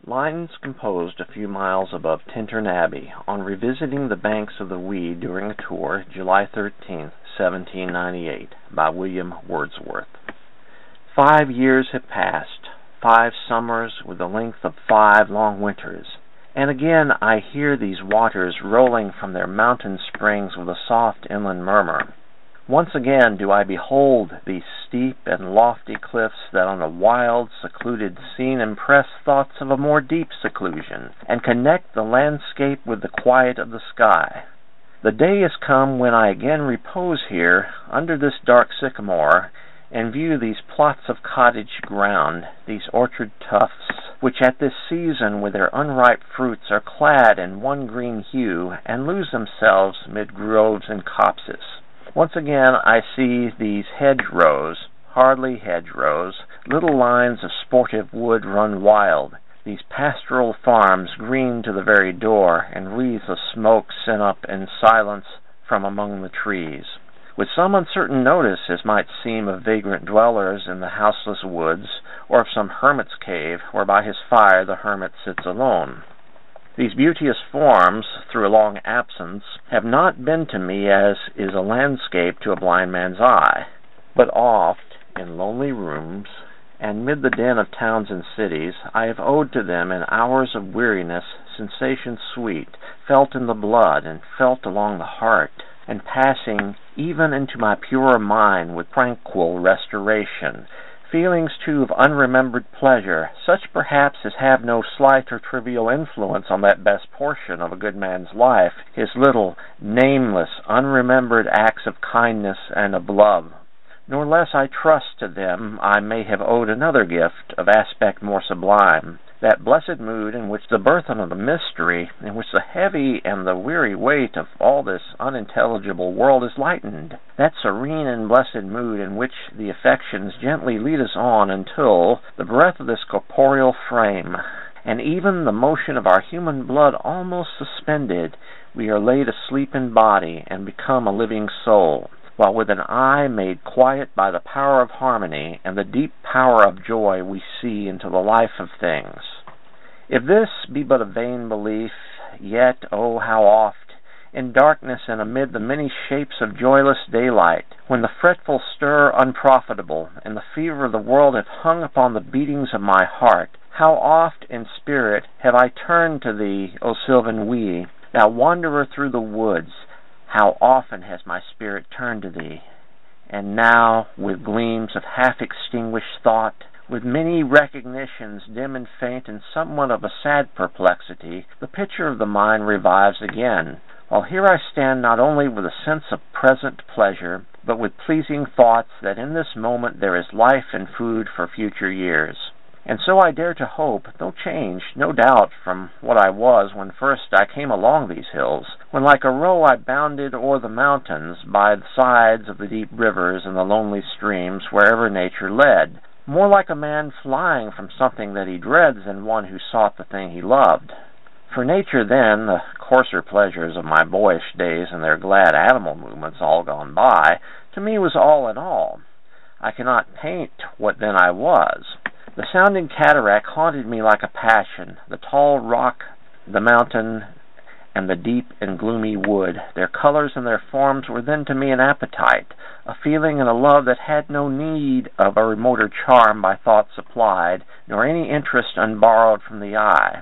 Lines composed a few miles above Tintern Abbey on revisiting the banks of the Wee during a tour, July 13, 1798, by William Wordsworth. 5 years have passed, 5 summers with the length of 5 long winters, and again I hear these waters rolling from their mountain springs with a soft inland murmur. Once again do I behold these steep and lofty cliffs that on a wild, secluded scene impress thoughts of a more deep seclusion, and connect the landscape with the quiet of the sky. The day is come when I again repose here, under this dark sycamore, and view these plots of cottage ground, these orchard tufts, which at this season with their unripe fruits are clad in one green hue, and lose themselves mid groves and copses. Once again I see these hedgerows, hardly hedgerows, little lines of sportive wood run wild, these pastoral farms green to the very door, and wreaths of smoke sent up in silence from among the trees. With some uncertain notice, as might seem, of vagrant dwellers in the houseless woods, or of some hermit's cave, where by his fire the hermit sits alone. These beauteous forms, through a long absence, have not been to me as is a landscape to a blind man's eye, but oft, in lonely rooms, and mid the din of towns and cities, I have owed to them in hours of weariness sensations sweet, felt in the blood, and felt along the heart, and passing even into my purer mind with tranquil restoration, feelings too of unremembered pleasure, such perhaps as have no slight or trivial influence on that best portion of a good man's life, his little, nameless, unremembered acts of kindness and of love. Nor less I trust to them I may have owed another gift of aspect more sublime, that blessed mood in which the burthen of the mystery, in which the heavy and the weary weight of all this unintelligible world is lightened, that serene and blessed mood in which the affections gently lead us on until the breath of this corporeal frame, and even the motion of our human blood almost suspended, we are laid asleep in body and become a living soul, while with an eye made quiet by the power of harmony and the deep power of joy we see into the life of things. If this be but a vain belief, yet, oh, how oft, in darkness and amid the many shapes of joyless daylight, when the fretful stir unprofitable and the fever of the world have hung upon the beatings of my heart, how oft in spirit have I turned to thee, O sylvan Wee, thou wanderer through the woods. How often has my spirit turned to thee, and now, with gleams of half-extinguished thought, with many recognitions dim and faint and somewhat of a sad perplexity, the picture of the mind revives again, while here I stand not only with a sense of present pleasure, but with pleasing thoughts that in this moment there is life and food for future years. And so I dare to hope, though changed, no doubt, from what I was when first I came along these hills, when like a roe I bounded o'er the mountains, by the sides of the deep rivers and the lonely streams, wherever nature led, more like a man flying from something that he dreads than one who sought the thing he loved. For nature then, the coarser pleasures of my boyish days and their glad animal movements all gone by, to me was all in all. I cannot paint what then I was. The sounding cataract haunted me like a passion, the tall rock, the mountain, and the deep and gloomy wood. Their colors and their forms were then to me an appetite, a feeling and a love that had no need of a remoter charm by thought supplied, nor any interest unborrowed from the eye.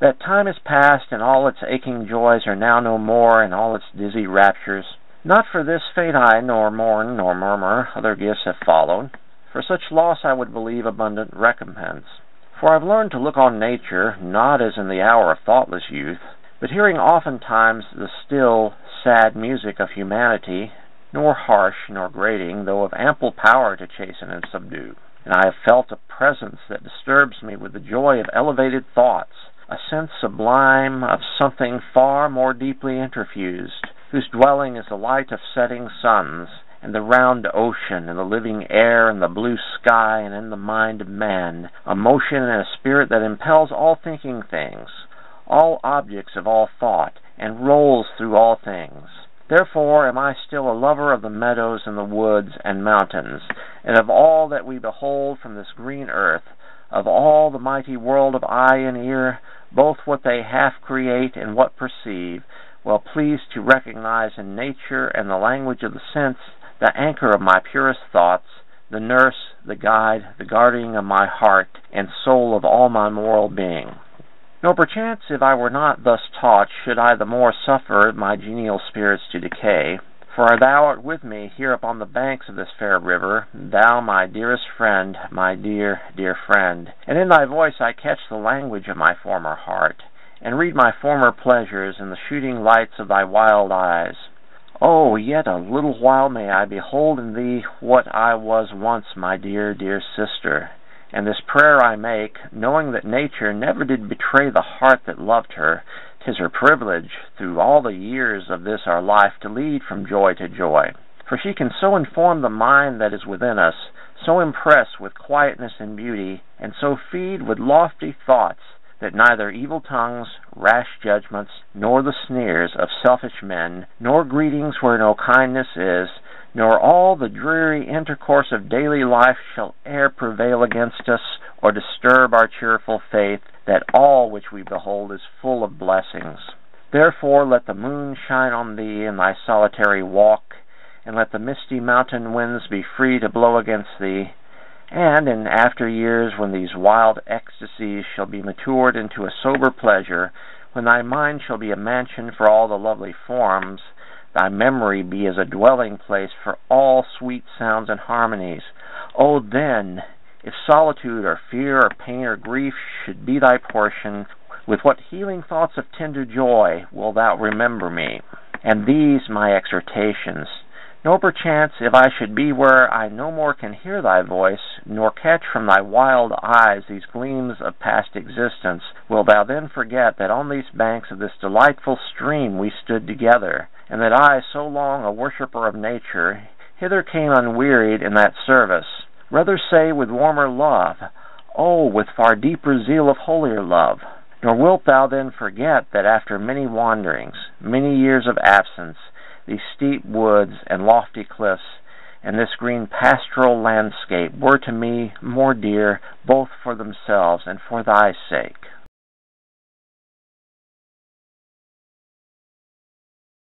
That time is past, and all its aching joys are now no more, and all its dizzy raptures. Not for this fate I nor mourn nor murmur, other gifts have followed. For such loss I would believe abundant recompense. For I've learned to look on nature, not as in the hour of thoughtless youth, but hearing oftentimes the still, sad music of humanity, nor harsh nor grating, though of ample power to chasten and subdue. And I have felt a presence that disturbs me with the joy of elevated thoughts, a sense sublime of something far more deeply interfused, whose dwelling is the light of setting suns, and the round ocean, and the living air, and the blue sky, and in the mind of man, a motion and a spirit that impels all thinking things, all objects of all thought, and rolls through all things. Therefore am I still a lover of the meadows and the woods and mountains, and of all that we behold from this green earth, of all the mighty world of eye and ear, both what they half create and what perceive, well pleased to recognize in nature and the language of the sense the anchor of my purest thoughts, the nurse, the guide, the guardian of my heart, and soul of all my moral being. Nor perchance, if I were not thus taught, should I the more suffer my genial spirits to decay. For thou art with me here upon the banks of this fair river, thou my dearest friend, my dear, dear friend, and in thy voice I catch the language of my former heart, and read my former pleasures in the shooting lights of thy wild eyes. Oh, yet a little while may I behold in thee what I was once, my dear, dear sister. And this prayer I make, knowing that nature never did betray the heart that loved her. 'Tis her privilege, through all the years of this our life, to lead from joy to joy. For she can so inform the mind that is within us, so impress with quietness and beauty, and so feed with lofty thoughts, that neither evil tongues, rash judgments, nor the sneers of selfish men, nor greetings where no kindness is, nor all the dreary intercourse of daily life shall e'er prevail against us, or disturb our cheerful faith, that all which we behold is full of blessings. Therefore let the moon shine on thee in thy solitary walk, and let the misty mountain winds be free to blow against thee, and in after years, when these wild ecstasies shall be matured into a sober pleasure, when thy mind shall be a mansion for all the lovely forms, thy memory be as a dwelling place for all sweet sounds and harmonies, oh then, if solitude or fear or pain or grief should be thy portion, with what healing thoughts of tender joy wilt thou remember me, and these my exhortations. Nor perchance, if I should be where I no more can hear thy voice, nor catch from thy wild eyes these gleams of past existence, wilt thou then forget that on these banks of this delightful stream we stood together, and that I, so long a worshipper of nature, hither came unwearied in that service. Rather say with warmer love, oh, with far deeper zeal of holier love. Nor wilt thou then forget that after many wanderings, many years of absence, these steep woods and lofty cliffs, and this green pastoral landscape were to me more dear, both for themselves and for thy sake.